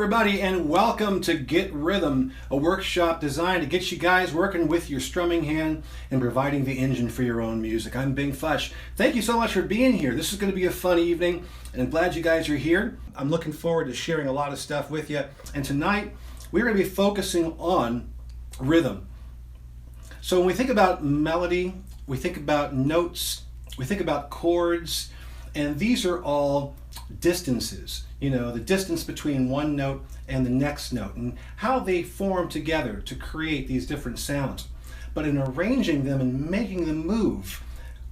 everybody, and welcome to Get Rhythm, a workshop designed to get you guys working with your strumming hand and providing the engine for your own music. I'm Bing Futch. Thank you so much for being here. This is going to be a fun evening, and I'm glad you guys are here. I'm looking forward to sharing a lot of stuff with you. And tonight, we're going to be focusing on rhythm. So when we think about melody, we think about notes, we think about chords, and these are all distances. You know, the distance between one note and the next note and how they form together to create these different sounds. But in arranging them and making them move,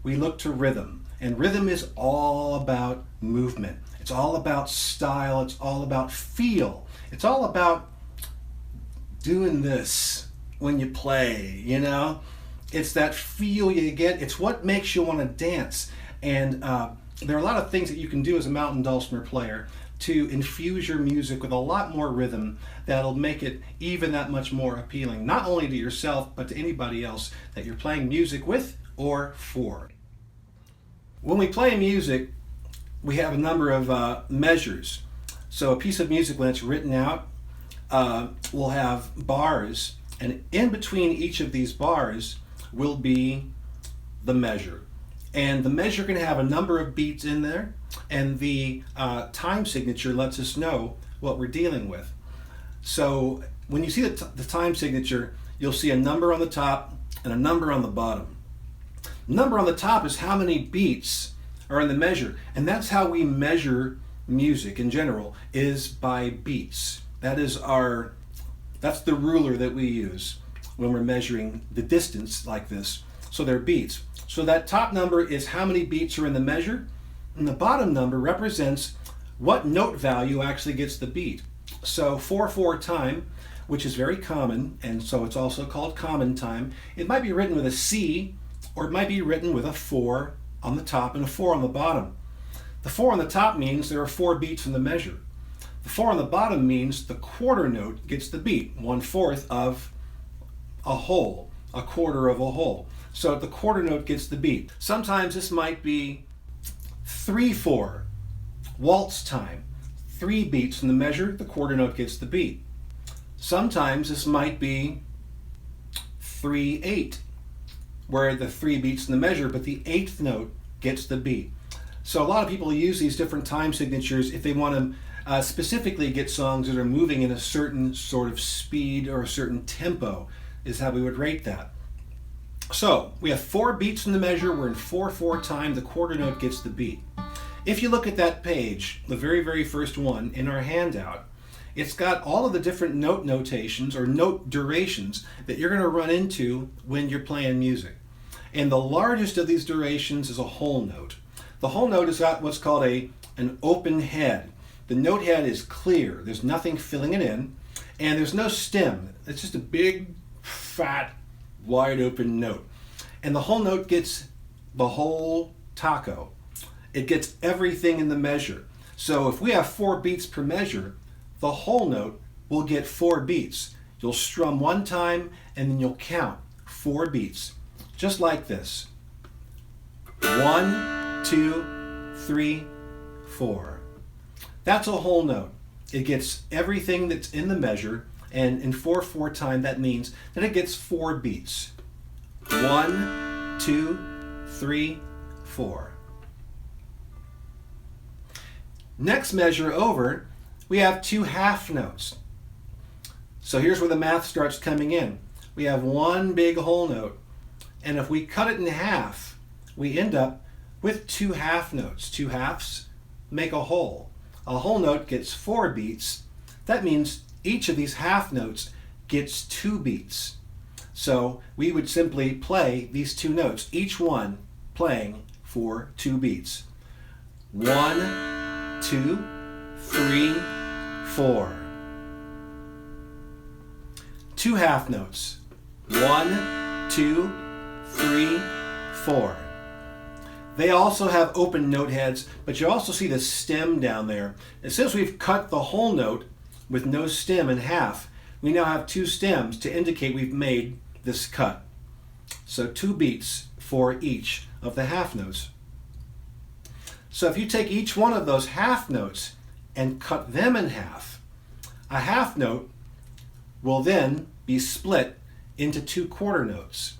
we look to rhythm. And rhythm is all about movement. It's all about style. It's all about feel. It's all about doing this when you play, you know? It's that feel you get. It's what makes you want to dance. And there are a lot of things that you can do as a mountain dulcimer player to infuse your music with a lot more rhythm that'll make it even that much more appealing, not only to yourself, but to anybody else that you're playing music with or for. When we play music, we have a number of measures. So a piece of music, when it's written out, will have bars, and in between each of these bars will be the measure. And the measure can have a number of beats in there, and the time signature lets us know what we're dealing with. So when you see the time signature, you'll see a number on the top and a number on the bottom. The number on the top is how many beats are in the measure, and that's how we measure music in general, is by beats. That's the ruler that we use when we're measuring the distance like this. So they're beats. So that top number is how many beats are in the measure, and the bottom number represents what note value actually gets the beat. So 4/4 time, which is very common, and so it's also called common time, it might be written with a C, or it might be written with a 4 on the top and a 4 on the bottom. The 4 on the top means there are 4 beats in the measure. The 4 on the bottom means the quarter note gets the beat, 1/4 of a whole, a quarter of a whole. So the quarter note gets the beat. Sometimes this might be 3/4, waltz time. 3 beats in the measure, the quarter note gets the beat. Sometimes this might be 3/8, where the 3 beats in the measure, but the 8th note gets the beat. So a lot of people use these different time signatures if they want to specifically get songs that are moving in a certain sort of speed or a certain tempo, is how we would rate that. So we have 4 beats in the measure, we're in 4/4 time, the quarter note gets the beat. If you look at that page, the very, very first one in our handout, it's got all of the different note notations or note durations that you're going to run into when you're playing music. And the largest of these durations is a whole note. The whole note has got what's called an open head. The note head is clear, there's nothing filling it in, and there's no stem. It's just a big, fat, wide open note. And the whole note gets the whole taco. It gets everything in the measure. So if we have 4 beats per measure, the whole note will get 4 beats. You'll strum 1 time and then you'll count 4 beats. Just like this. 1, 2, 3, 4. That's a whole note. It gets everything that's in the measure, and in 4/4 time that means that it gets 4 beats. 1, 2, 3, 4. Next measure over, we have 2 half notes. So here's where the math starts coming in. We have 1 big whole note, and if we cut it in half, we end up with 2 half notes. 2 halves make a whole. A whole note gets 4 beats. That means each of these half notes gets 2 beats. So we would simply play these 2 notes, each one playing for 2 beats. 1, 2, 3, 4. 2 half notes. 1, 2, 3, 4. They also have open note heads, but you also see the stem down there. And since we've cut the whole note with no stem in half, we now have 2 stems to indicate we've made this cut. So 2 beats for each of the half notes. So if you take each one of those half notes and cut them in half, A half note will then be split into 2 quarter notes.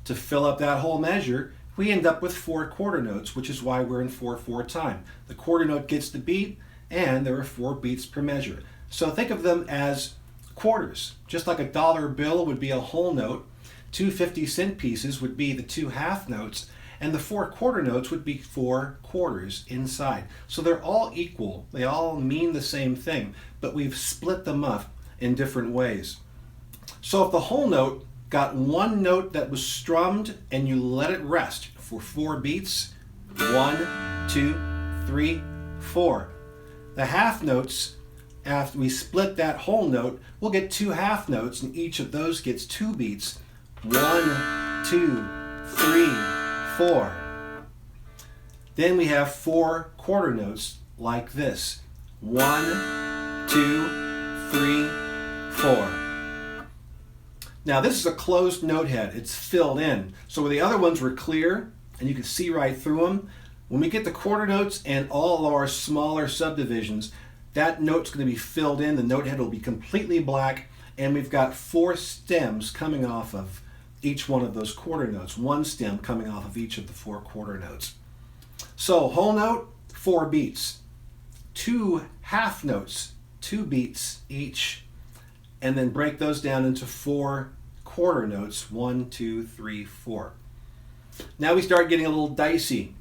To fill up that whole measure, we end up with 4 quarter notes, which is why we're in 4/4 time. The quarter note gets the beat, and there are 4 beats per measure. So think of them as quarters. Just like a dollar bill would be a whole note, 2 50-cent pieces would be the 2 half notes, and the 4 quarter notes would be 4 quarters inside. So they're all equal. They all mean the same thing, but we've split them up in different ways. So if the whole note got 1 note that was strummed and you let it rest for 4 beats, 1, 2, 3, 4. The half notes, after we split that whole note, we'll get 2 half notes, and each of those gets 2 beats. 1, 2, 3, 4. Then we have 4 quarter notes like this. 1, 2, 3, 4. Now this is a closed note head. It's filled in. So where the other ones were clear and you could see right through them, when we get the quarter notes and all of our smaller subdivisions, that note's going to be filled in. The note head will be completely black, and we've got 4 stems coming off of each one of those quarter notes. 1 stem coming off of each of the 4 quarter notes. So whole note, 4 beats. 2 half notes, 2 beats each, and then break those down into 4 quarter notes, 1, 2, 3, 4. Now we start getting a little dicey.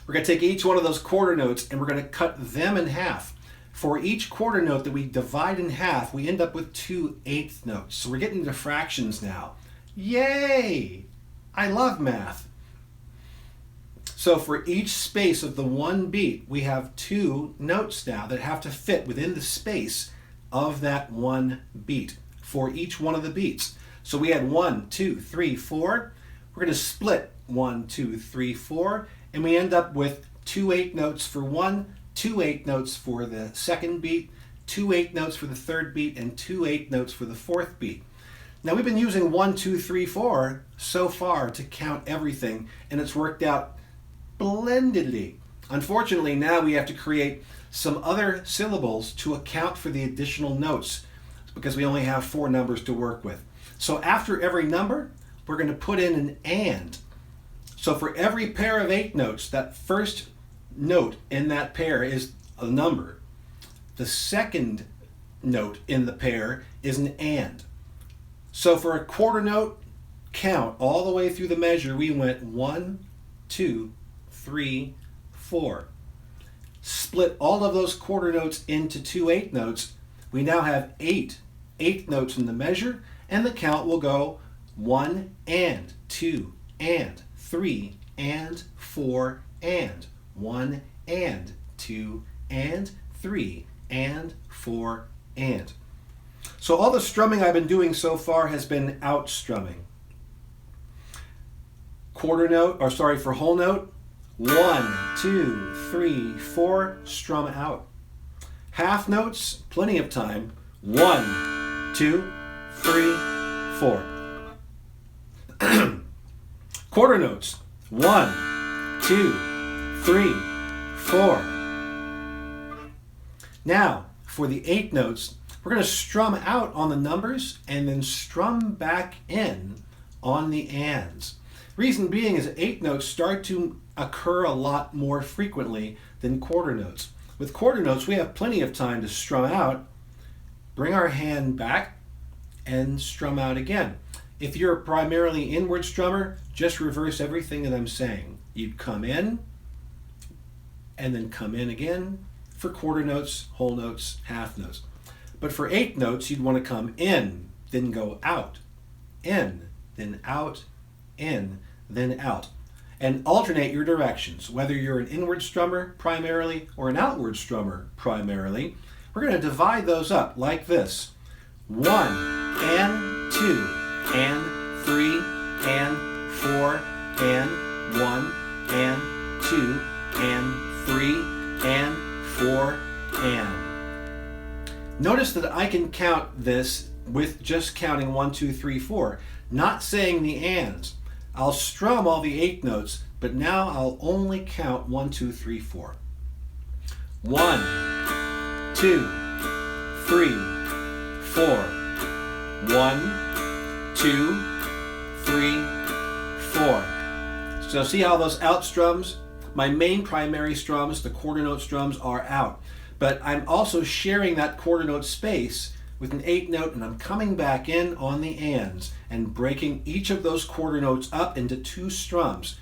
We're going to take each one of those quarter notes and we're going to cut them in half. For each quarter note that we divide in half, we end up with 2 eighth notes. So we're getting into fractions now. Yay! I love math. So for each space of the 1 beat, we have 2 notes now that have to fit within the space of that 1 beat for each one of the beats. So we had 1, 2, 3, 4. We're going to split 1, 2, 3, 4, and we end up with 2 eighth notes for 1, 2 eighth notes for the 2nd beat, 2 eighth notes for the 3rd beat, and 2 eighth notes for the 4th beat. Now we've been using 1, 2, 3, 4 so far to count everything, and it's worked out splendidly. Unfortunately, now we have to create some other syllables to account for the additional notes because we only have 4 numbers to work with. So after every number, we're going to put in an and. So for every pair of 8 notes, that first note in that pair is a number. The second note in the pair is an and. So for a quarter note count all the way through the measure, we went 1, 2, 3, 4. Split all of those quarter notes into 2 eighth notes. We now have 8 eighth notes in the measure, and the count will go 1 and 2 and 3 and 4 and 1 and 2 and 3 and 4 and. So all the strumming I've been doing so far has been out strumming. Quarter note, or sorry, for whole note, 1, 2, 3, 4, strum out. Half notes, plenty of time, 1, 2, 3, 4. Quarter notes, 1, 2, 3, 4. Now, for the 8 notes, we're going to strum out on the numbers and then strum back in on the ands. Reason being is 8 notes start to occur a lot more frequently than quarter notes. With quarter notes, we have plenty of time to strum out, bring our hand back, and strum out again. If you're a primarily inward strummer, just reverse everything that I'm saying. You'd come in, and then come in again for quarter notes, whole notes, half notes. But for 8 notes, you'd want to come in, then go out, in, then out, in, then out. And alternate your directions, whether you're an inward strummer primarily or an outward strummer primarily. We're going to divide those up like this. 1 and 2 and 3 and 4 and 1 and 2 and 3 and 4 and. Notice that I can count this with just counting 1, 2, 3, 4, not saying the ands. I'll strum all the 8 notes, but now I'll only count 1, 2, 3, 4. 1, 2, 3, 4. 1, 2, 3, 4. So see how those out strums, my main primary strums, the quarter note strums, are out. But I'm also sharing that quarter note space with an 8th note, and I'm coming back in on the ands and breaking each of those quarter notes up into 2 strums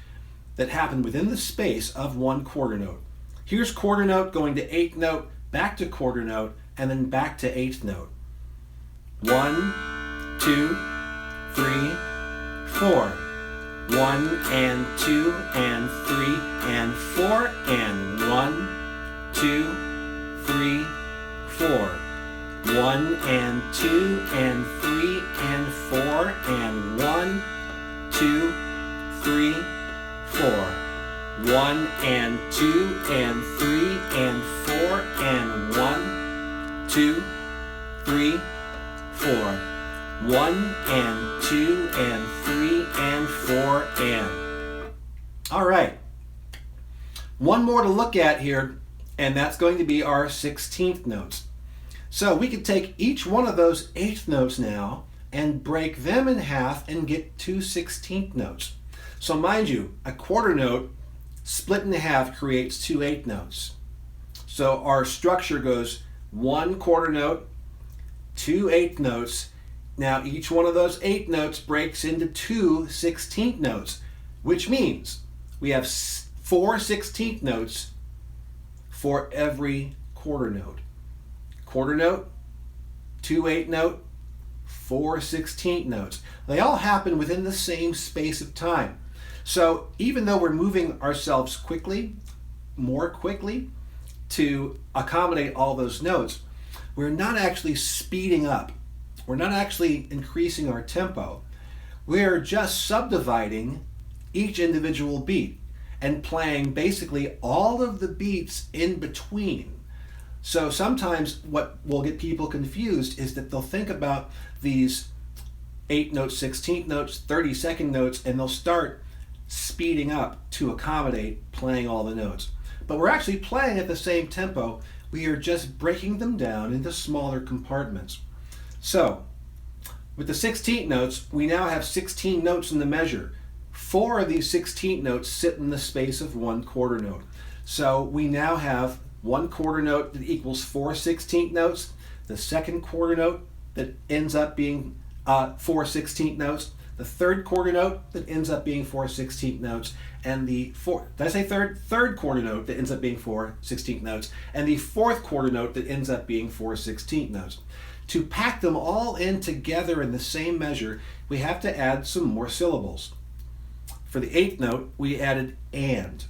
that happen within the space of 1 quarter note. Here's quarter note going to 8th note, back to quarter note, and then back to 8th note. 1, 2, 3, 4. 1 and 2 and 3 and 4 and 1, 2, 3, 4. 1 and 2 and 3 and 4 and 1, 2, 3, 4. 1 and 2 and 3 and 4 and 1, 2, 3, 4. 1 and 2 and 3 and 4 and. All right. One more to look at here, and that's going to be our 16th notes. So we could take each one of those 8th notes now and break them in half and get 2 16th notes. So mind you, a quarter note split in half creates 2 8th notes. So our structure goes 1 quarter note, 2 8th notes. Now each one of those 8 notes breaks into 2 16th notes, which means we have 4 16th notes for every quarter note. Quarter note, 2 8th note, 4 16th notes. They all happen within the same space of time. So even though we're moving ourselves more quickly to accommodate all those notes, we're not actually speeding up. We're not actually increasing our tempo. We're just subdividing each individual beat and playing basically all of the beats in between. So sometimes what will get people confused is that they'll think about these 8th notes, 16th notes, 32nd notes, and they'll start speeding up to accommodate playing all the notes. But we're actually playing at the same tempo. We are just breaking them down into smaller compartments. So with the 16th notes, we now have 16 notes in the measure. 4 of these 16th notes sit in the space of 1 quarter note. So we now have 1 quarter note that equals 4 16th notes, the 2nd quarter note that ends up being 4 16th notes, the 3rd quarter note that ends up being 4 16th notes, and the third quarter note that ends up being 4 16th notes, and the 4th quarter note that ends up being 4 16th notes. To pack them all in together in the same measure, we have to add some more syllables. For the 8th note, we added and.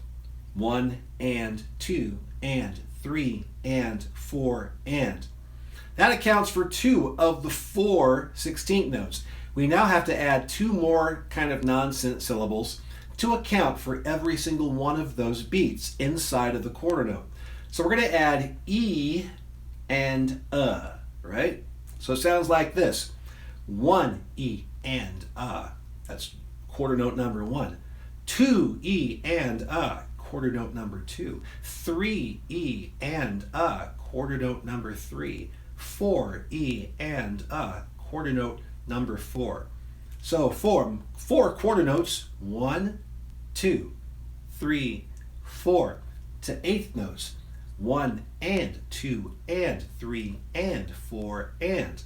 1 and 2 and 3 and 4 and. That accounts for 2 of the 4 16th notes. We now have to add 2 more kind of nonsense syllables to account for every single one of those beats inside of the quarter note. So we're going to add E and right? So it sounds like this. 1 E and That's quarter note number 1. 2 E and quarter note number 2. 3 E and quarter note number 3. 4 E and quarter note number 4. So four quarter notes, 1, 2, 3, 4, to 8th notes, 1 and 2 and 3 and 4 and,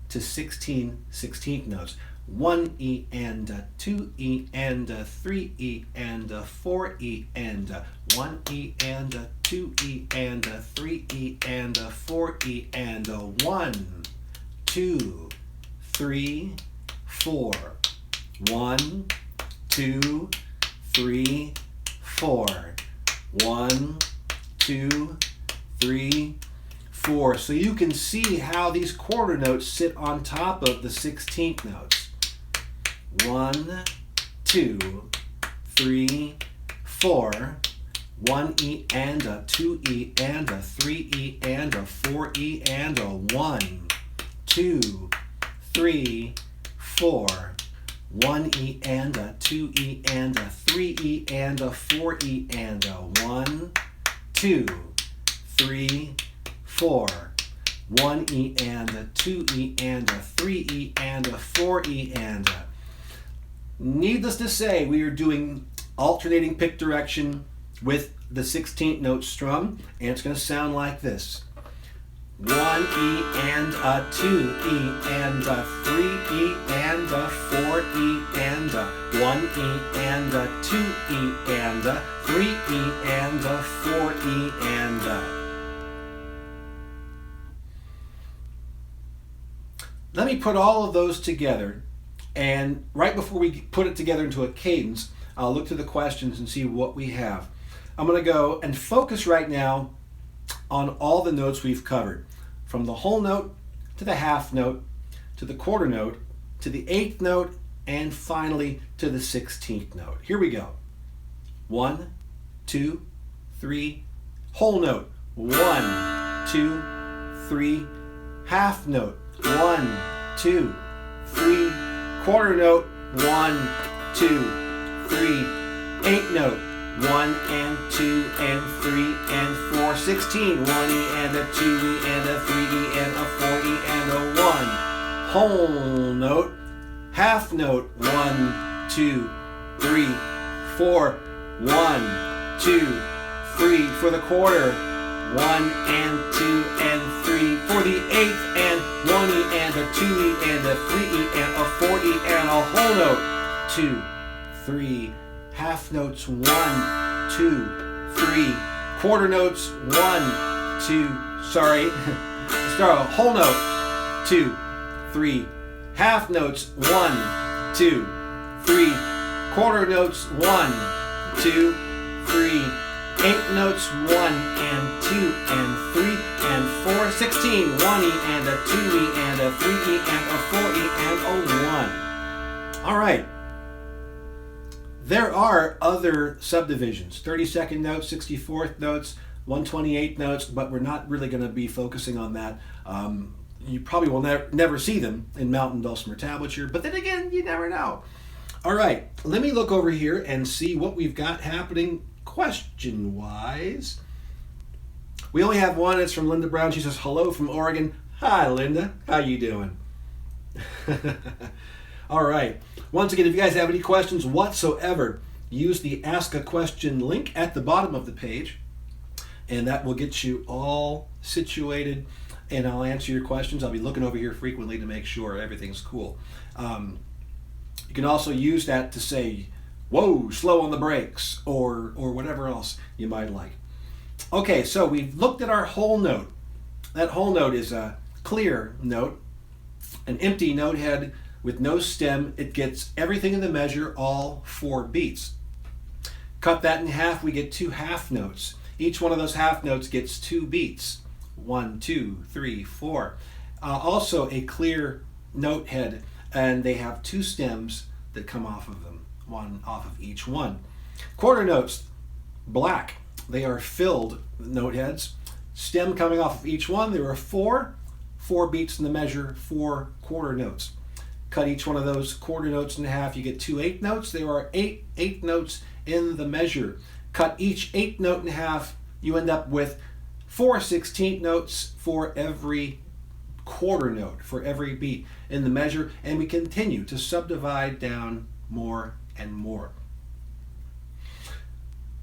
to 16 16th notes, 1 E and 2 E and 3 E and 4 E and 1 E and 2 E and 3 E and 4 E and 1, 2, 3, 4. 1, 2, 3, 4. 1, 2, 3, 4. So you can see how these quarter notes sit on top of the 16th notes. 1, 2, 3, 4. 1 E and a 2 E and a 3 E and a 4 E and a 1, 2, 3, 4. 1 E and a 2 E and a 3 E and a 4 E and a 1, 2, 3, 4. 1 E and a, 2 E and a, 3 E and a, 4 E and a. Needless to say, we are doing alternating pick direction with the 16th note strum, and it's going to sound like this. 1 E and a, 2 E and a, 3 E and a, 4 E and a, 1 E and a, 2 E and a, 3 E and a, 4 E and a. Let me put all of those together, and right before we put it together into a cadence, I'll look to the questions and see what we have. I'm going to go and focus right now on all the notes we've covered, from the whole note to the half note, to the quarter note, to the 8th note, and finally to the 16th note. Here we go. 1, 2, 3, whole note. 1, 2, 3, half note. 1, 2, 3, quarter note. 1, 2, 3, 8 note. 1 and 2 and 3 and 4, 16. 1 E and a, 2 E and a, 3 E and a, 4 E and a, 1. Whole note, half note. 1, 2, 3, 4. 1, 2, 3 for the quarter. 1 and 2 and 3 for the 8th, and 1 E and a, 2 E and a, 3 E and a, 4 E and a, whole note. 2, 3, half notes. 1, 2, 3, quarter notes. 1, 2, sorry, start a whole note. 2, 3, half notes. 1, 2, 3, quarter notes. 1, 2, 3, 8 notes. 1 and 2 and 3 and 4, 16. 1 E and a, 2 E and a, 3 E and a, 4 E and a, 1. All right. There are other subdivisions, 32nd notes, 64th notes, 128th notes, but we're not really going to be focusing on that. You probably will never see them in Mountain Dulcimer tablature, but then again, you never know. All right, let me look over here and see what we've got happening question-wise. We only have one. It's from Linda Brown. She says, hello from Oregon. Hi, Linda. How you doing? All right. Once again, if you guys have any questions whatsoever, use the Ask a Question link at the bottom of the page, and that will get you all situated, and I'll answer your questions. I'll be looking over here frequently to make sure everything's cool. You can also use that to say, whoa, slow on the brakes, or whatever else you might like. Okay, so we've looked at our whole note. That whole note is a clear note, an empty note head with no stem. It gets everything in the measure, all 4 beats. Cut that in half, we get 2 half notes. Each one of those half notes gets 2 beats. 1, 2, 3, 4. Also a clear note head, and they have 2 stems that come off of them, one off of each one. Quarter notes, black. They are filled note heads. Stem coming off of each one. There are 4 beats in the measure, 4 quarter notes. Cut each one of those quarter notes in half, you get 2 8 notes. There are 8 notes in the measure. Cut each 8 note in half, you end up with 4 16th notes for every quarter note, for every beat in the measure, and we continue to subdivide down more and more.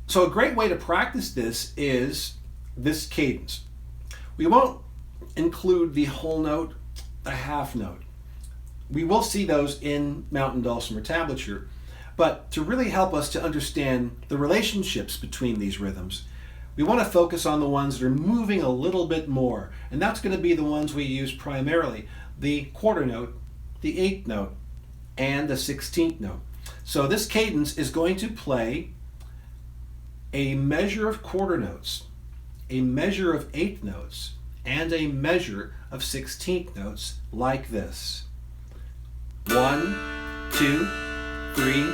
So a great way to practice this is this cadence. We won't include the whole note, the half note. We will see those in Mountain Dulcimer tablature, but to really help us to understand the relationships between these rhythms, we want to focus on the ones that are moving a little bit more, and that's going to be the ones we use primarily, the quarter note, the 8th note, and the 16th note. So this cadence is going to play a measure of quarter notes, a measure of 8th notes, and a measure of 16th notes like this. 1, 2, 3,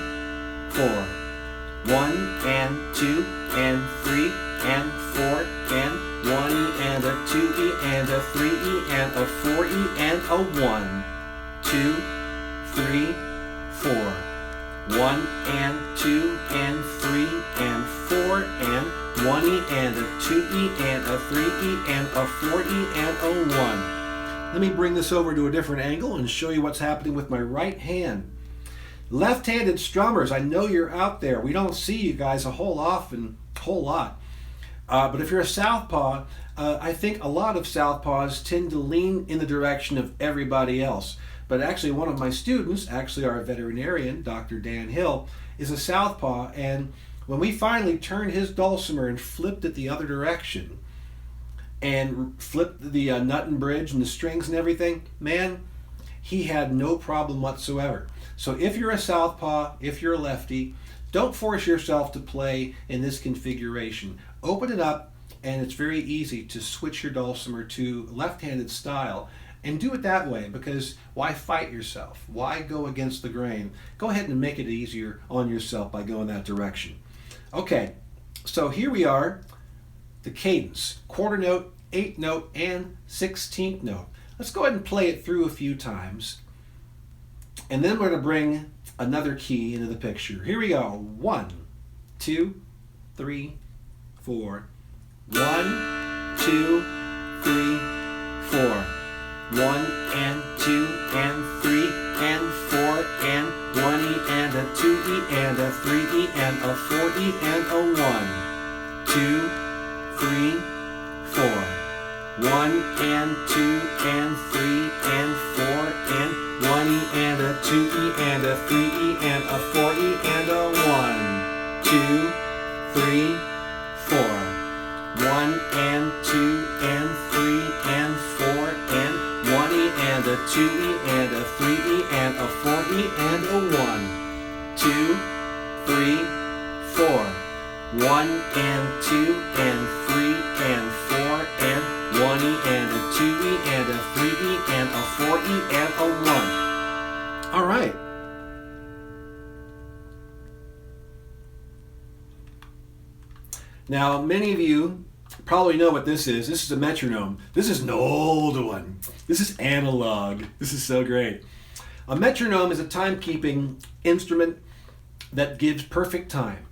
4. 1 and 2 and 3 and 4 and 1 E and a 2 E and a 3 E and a 4 E and a 1, 2, 3, 4. 1 and 2 and 3 and 4 and 1E and a 2E and a 3E and a 4E and a 1. Let me bring this over to a different angle and show you what's happening with my right hand. Left-handed strummers, I know you're out there. We don't see you guys a whole lot. But if you're a southpaw, I think a lot of southpaws tend to lean in the direction of everybody else. But actually, one of my students, actually our veterinarian, Dr. Dan Hill, is a southpaw, and when we finally turned his dulcimer and flipped it the other direction, and flipped the nut and bridge and the strings and everything, man, he had no problem whatsoever. So if you're a southpaw, if you're a lefty, don't force yourself to play in this configuration. Open it up, and it's very easy to switch your dulcimer to left-handed style, and do it that way, because why fight yourself? Why go against the grain? Go ahead and make it easier on yourself by going that direction. Okay, so here we are, the cadence, quarter note, eighth note, and 16th note. Let's go ahead and play it through a few times, and then we're going to bring another key into the picture. Here we go. 1, 2, 3, 4. 1, 2, 3, 4. 1 and 2 and 3 and 4 and 1E and a 2E and a 3E and a 4E and a 1, 2, 3, 4. 1 and 2 and 3 and 4 and 1E and a 2E and a 3E and a 4E and a 1, 2, 3, 4. 1 and 2 and 3 and 4 and 1E and a 2E and a 3E and a 4E and a 1, 2, 3, 4. 1 and 2 and 3 and 4 and 1E and a 2E and a 3E and a 4E and a 1. All right. Now, many of you probably know what this is. This is a metronome. This is an old one. This is analog. This is so great. A metronome is a timekeeping instrument that gives perfect time.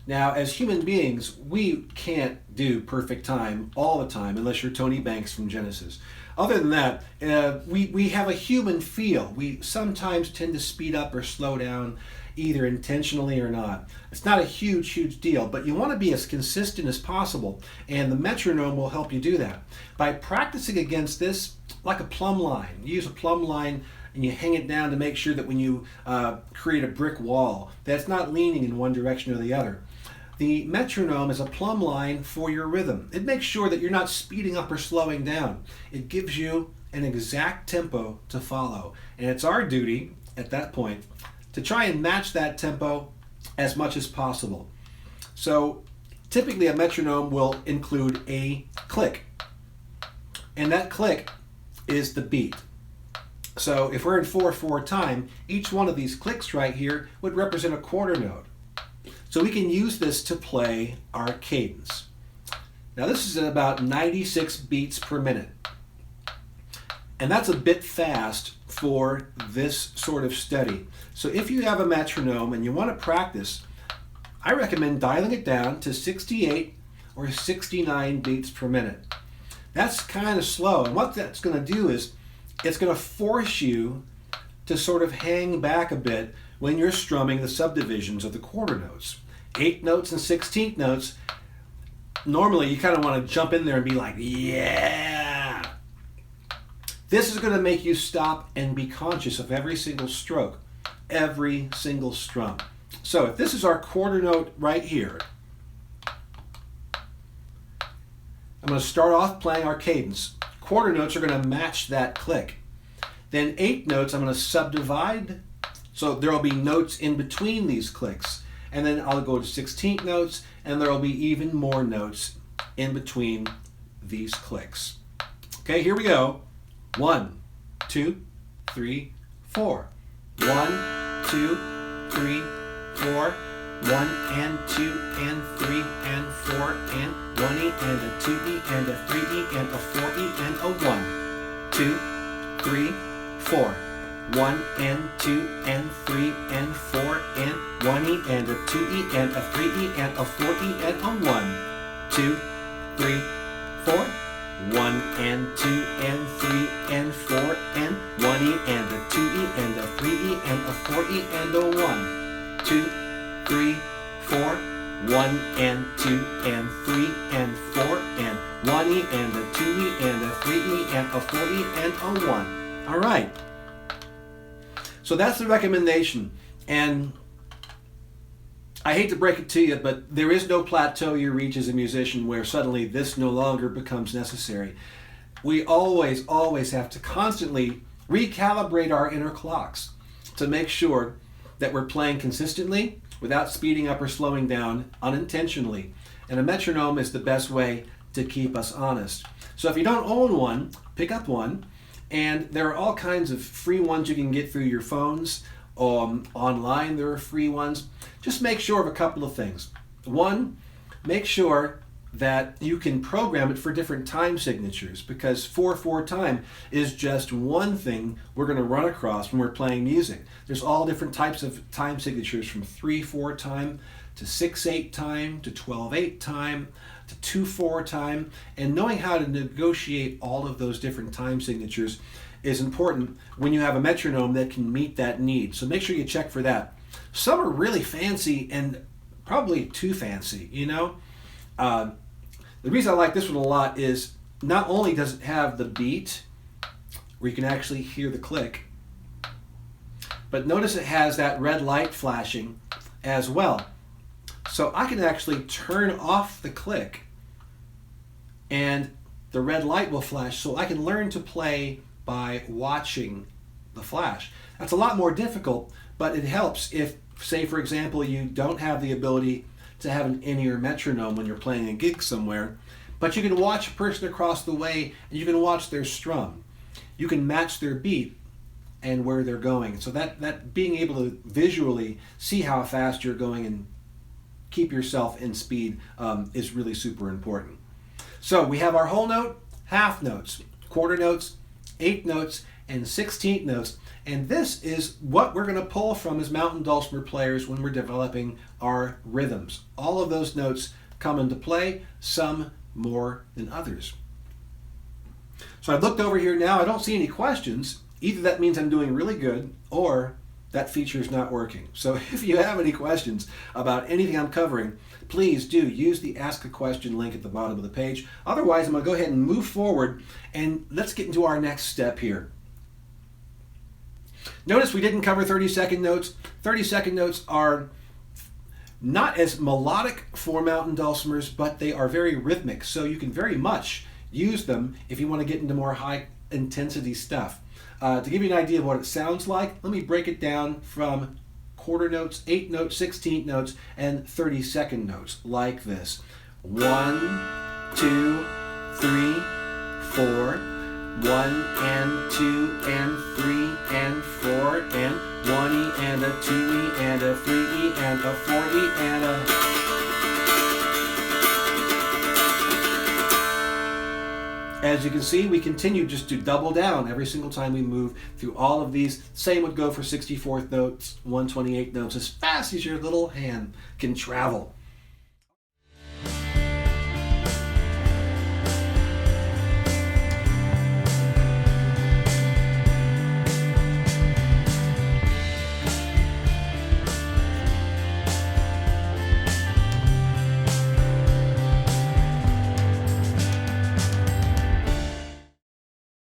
Now, as human beings, we can't do perfect time all the time unless you're Tony Banks from Genesis. Other than that, we have a human feel. We sometimes tend to speed up or slow down, either intentionally or not. It's not a huge deal, but you want to be as consistent as possible, and the metronome will help you do that. By practicing against this, like a plumb line, you use a plumb line and you hang it down to make sure that when you create a brick wall, that's not leaning in one direction or the other. The metronome is a plumb line for your rhythm. It makes sure that you're not speeding up or slowing down. It gives you an exact tempo to follow, and it's our duty at that point to try and match that tempo as much as possible. So typically a metronome will include a click, and that click is the beat. So if we're in 4/4 time, each one of these clicks right here would represent a quarter note. So we can use this to play our cadence. Now this is at about 96 beats per minute, and that's a bit fast for this sort of study. So if you have a metronome and you want to practice, I recommend dialing it down to 68 or 69 beats per minute. That's kind of slow, and what that's going to do is it's going to force you to sort of hang back a bit when you're strumming the subdivisions of the quarter notes. 8th notes and 16th notes, normally you kind of want to jump in there and be like, yeah! This is going to make you stop and be conscious of every single stroke, every single strum. So if this is our quarter note right here, I'm going to start off playing our cadence. Quarter notes are going to match that click. Then 8th notes I'm going to subdivide, so there will be notes in between these clicks. And then I'll go to 16th notes, and there will be even more notes in between these clicks. Okay, here we go. 1, 2, 3, 4. 1, 2, 3, 4. 1 and 2 and 3 and 4 and 1E and a 2E and a 3E and a 4E and a 1, 2, 3, 4. 1 and 2 and 3 and 4 and 1E and a 2E and a 3E and a 4E and a 1, 2, 3, 4. 1 and 2 and 3 and 4 and 1E and a 2E and a 3E and a 4E and a 1, 2, 3, 4. 1 and 2 and 3 and 4 and 1E and a 2E and a 3E and a 4E and a 1. All right. So that's the recommendation. And I hate to break it to you, but there is no plateau you reach as a musician where suddenly this no longer becomes necessary. We always have to constantly recalibrate our inner clocks to make sure that we're playing consistently without speeding up or slowing down unintentionally. And a metronome is the best way to keep us honest. So if you don't own one, pick up one. And there are all kinds of free ones you can get through your phones. Online there are free ones. Just make sure of a couple of things. One, make sure that you can program it for different time signatures, because 4/4 time is just one thing we're going to run across when we're playing music. There's all different types of time signatures, from 3/4 time to 6/8 time to 12/8 time to 2/4 time, and knowing how to negotiate all of those different time signatures is important when you have a metronome that can meet that need. So make sure you check for that. Some are really fancy and probably too fancy, you know. The reason I like this one a lot is not only does it have the beat where you can actually hear the click, but notice it has that red light flashing as well. So I can actually turn off the click and the red light will flash, so I can learn to play by watching the flash. That's a lot more difficult, but it helps if, say for example, you don't have the ability to have an in-ear metronome when you're playing a gig somewhere, but you can watch a person across the way and you can watch their strum. You can match their beat and where they're going. So that being able to visually see how fast you're going and keep yourself in speed is really super important. So we have our whole note, half notes, quarter notes, eighth notes, and 16th notes. And this is what we're going to pull from as mountain dulcimer players when we're developing our rhythms. All of those notes come into play, some more than others. So I've looked over here now, I don't see any questions. Either that means I'm doing really good, or that feature is not working. So if you have any questions about anything I'm covering, please do use the Ask a Question link at the bottom of the page. Otherwise, I'm going to go ahead and move forward, and let's get into our next step here. Notice we didn't cover 30-second notes. 30-second notes are not as melodic for mountain dulcimers, but they are very rhythmic, so you can very much use them if you want to get into more high intensity stuff. To give you an idea of what it sounds like, let me break it down from quarter notes, 8 notes, 16th notes, and 30-second notes like this. 1, 2, 3, 4. 1 and 2 and 3 and 4 and 1E and a 2E and a 3E and a 4E and a... As you can see, we continue just to double down every single time we move through all of these. Same would go for 64th notes, 128th notes, as fast as your little hand can travel.